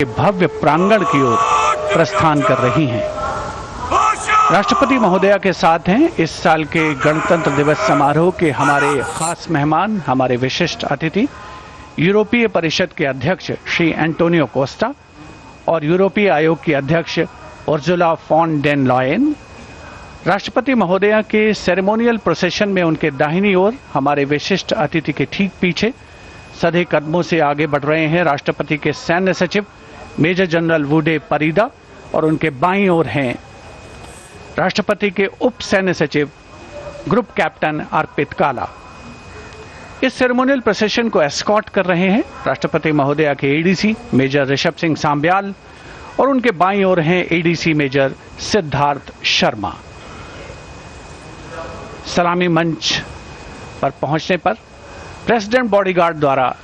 के भव्य प्रांगण की ओर प्रस्थान कर रही हैं। राष्ट्रपति महोदया के साथ हैं इस साल के गणतंत्र दिवस समारोह के हमारे खास मेहमान, हमारे विशिष्ट अतिथि, यूरोपीय परिषद के अध्यक्ष श्री एंटोनियो कोस्टा और यूरोपीय आयोग की अध्यक्ष उर्जुला फॉन डेन लॉयन। राष्ट्रपति महोदया के सेरेमोनियल प्रोसेशन में उनके दाहिनी ओर, हमारे विशिष्ट अतिथि के ठीक पीछे सधे कदमों से आगे बढ़ रहे हैं राष्ट्रपति के सैन्य सचिव मेजर जनरल वुडे परीदा और उनके बाईं ओर हैं राष्ट्रपति के उप सैन्य सचिव ग्रुप कैप्टन अर्पित काला। इस सेरेमोनियल प्रोसेशन को एस्कॉर्ट कर रहे हैं राष्ट्रपति महोदया के एडीसी मेजर ऋषभ सिंह सांब्याल और उनके बाईं ओर हैं एडीसी मेजर सिद्धार्थ शर्मा। सलामी मंच पर पहुंचने पर प्रेसिडेंट बॉडीगार्ड द्वारा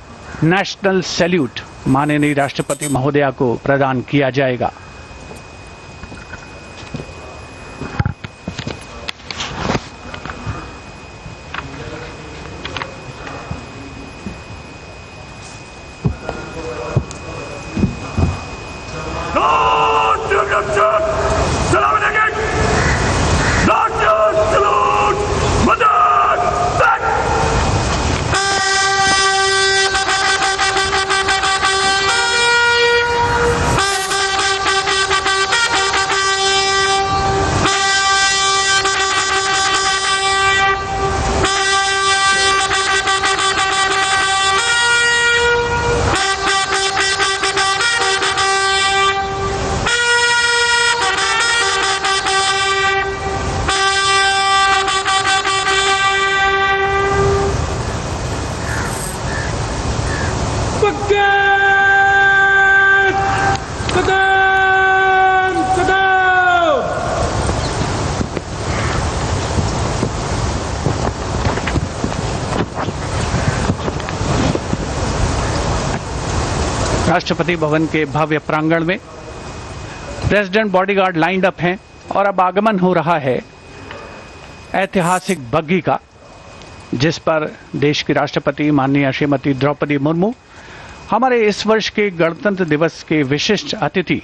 नेशनल सैल्यूट माननीय राष्ट्रपति महोदया को प्रदान किया जाएगा। राष्ट्रपति भवन के भव्य प्रांगण में प्रेसिडेंट बॉडीगार्ड लाइंड अप हैं और अब आगमन हो रहा है ऐतिहासिक बग्घी का, जिस पर देश की राष्ट्रपति माननीय श्रीमती द्रौपदी मुर्मू, हमारे इस वर्ष के गणतंत्र दिवस के विशिष्ट अतिथि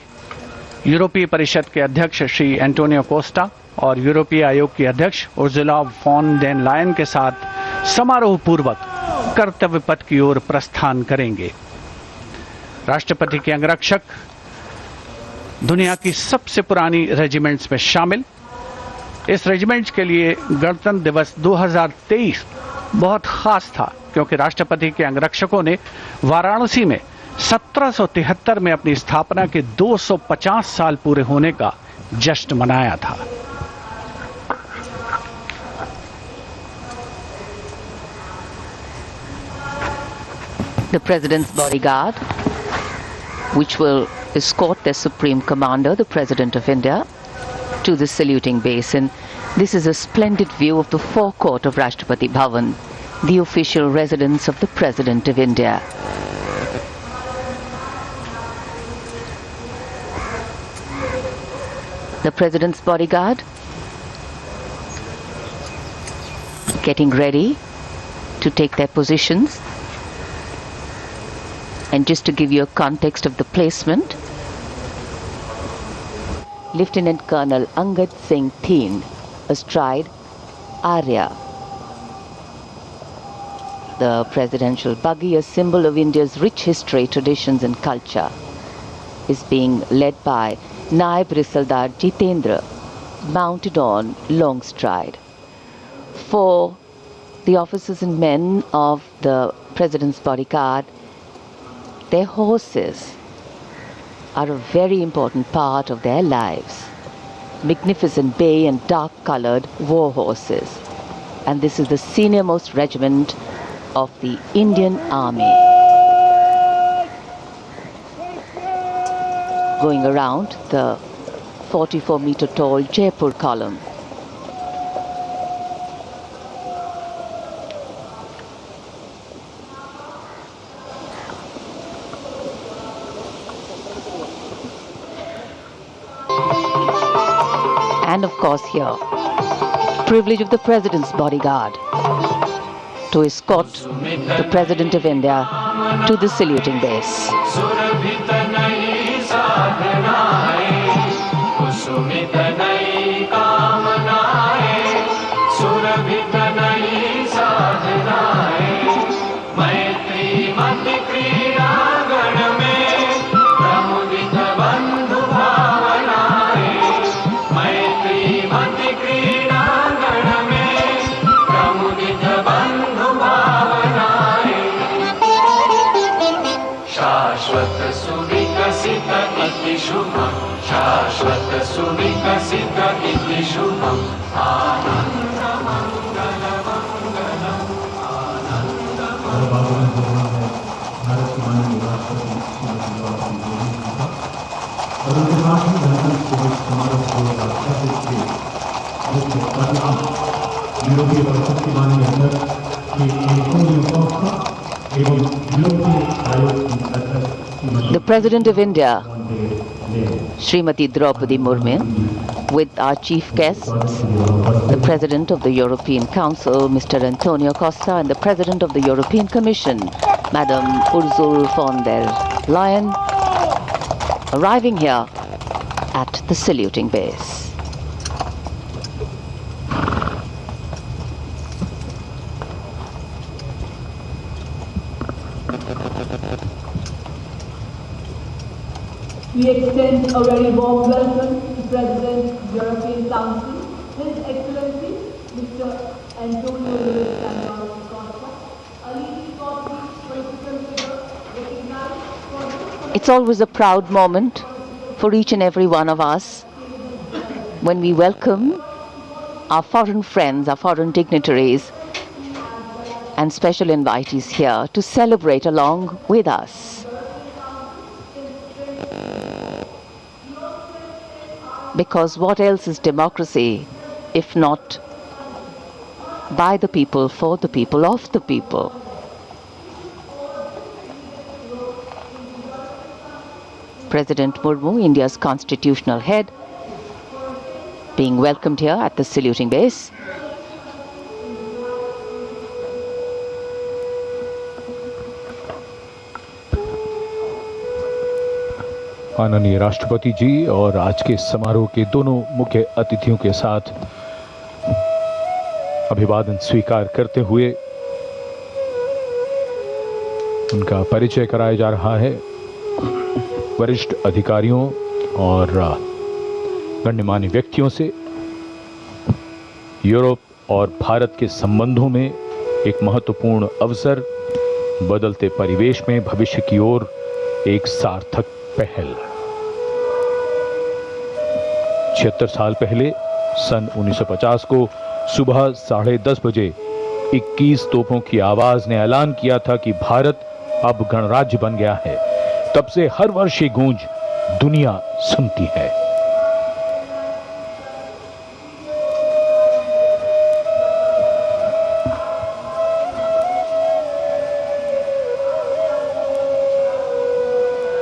यूरोपीय परिषद के अध्यक्ष श्री एंटोनियो कोस्टा और यूरोपीय आयोग की अध्यक्ष उर्जुला फॉन डेन लॉयन के साथ समारोह पूर्वक कर्तव्य पथ की ओर प्रस्थान करेंगे। राष्ट्रपति के अंगरक्षक दुनिया की सबसे पुरानी रेजिमेंट्स में शामिल। इस रेजिमेंट के लिए गणतंत्र दिवस 2023 बहुत खास था, क्योंकि राष्ट्रपति के अंगरक्षकों ने वाराणसी में 1773 में अपनी स्थापना के 250 साल पूरे होने का जश्न मनाया था। The President's bodyguard, which will escort the Supreme Commander, the President of India, to the saluting basin. This is a splendid view of the forecourt of Rashtrapati Bhavan, the official residence of the President of India. The President's bodyguard getting ready to take their positions. And just to give you a context of the placement, Lieutenant Colonel Angad Singh Thien, astride Arya. The presidential buggy, a symbol of India's rich history, traditions and culture, is being led by Naib Risaldar Jitendra, mounted on Longstride. For the officers and men of the President's bodyguard, their horses are a very important part of their lives. Magnificent bay and dark-colored war horses. And this is the senior-most regiment of the Indian Army. Going around the 44-meter tall Jaipur column. And of course here, privilege of the President's bodyguard to escort the President of India to the saluting base. अति शुभं शाश्वत सुविकसित इति शुभम् और उनके साथ ही गणतंत्र दिवस समारोह को राष्ट्रपति के मुख्य परिणाम यूरोपीय परिषद के माननीय अध्यक्ष श्री एंटोनियो कोस्टा एवं यूरोपीय आयोग की अध्यक्ष The President of India, Srimati Draupadi Murmu, with our chief guests, the President of the European Council, Mr. Antonio Costa, and the President of the European Commission, Madam Ursula von der Leyen, arriving here at the saluting base. We extend a very warm welcome to President of the European Council, His Excellency Mr. Antonio Costa, a leading political figure recognized for his... It's always a proud moment for each and every one of us when we welcome our foreign friends, our foreign dignitaries and special invitees here to celebrate along with us. Because what else is democracy if not by the people, for the people, of the people? President Murmu, India's constitutional head, being welcomed here at the saluting base. माननीय राष्ट्रपति जी और आज के समारोह के दोनों मुख्य अतिथियों के साथ अभिवादन स्वीकार करते हुए उनका परिचय कराया जा रहा है। वरिष्ठ अधिकारियों और गण्यमान्य व्यक्तियों से यूरोप और भारत के संबंधों में एक महत्वपूर्ण अवसर, बदलते परिवेश में भविष्य की ओर एक सार्थक पहल। 76 साल पहले सन 1950 को सुबह 10:30 बजे 21 तोपों की आवाज ने ऐलान किया था कि भारत अब गणराज्य बन गया है। तब से हर वर्ष ये गूंज दुनिया सुनती है।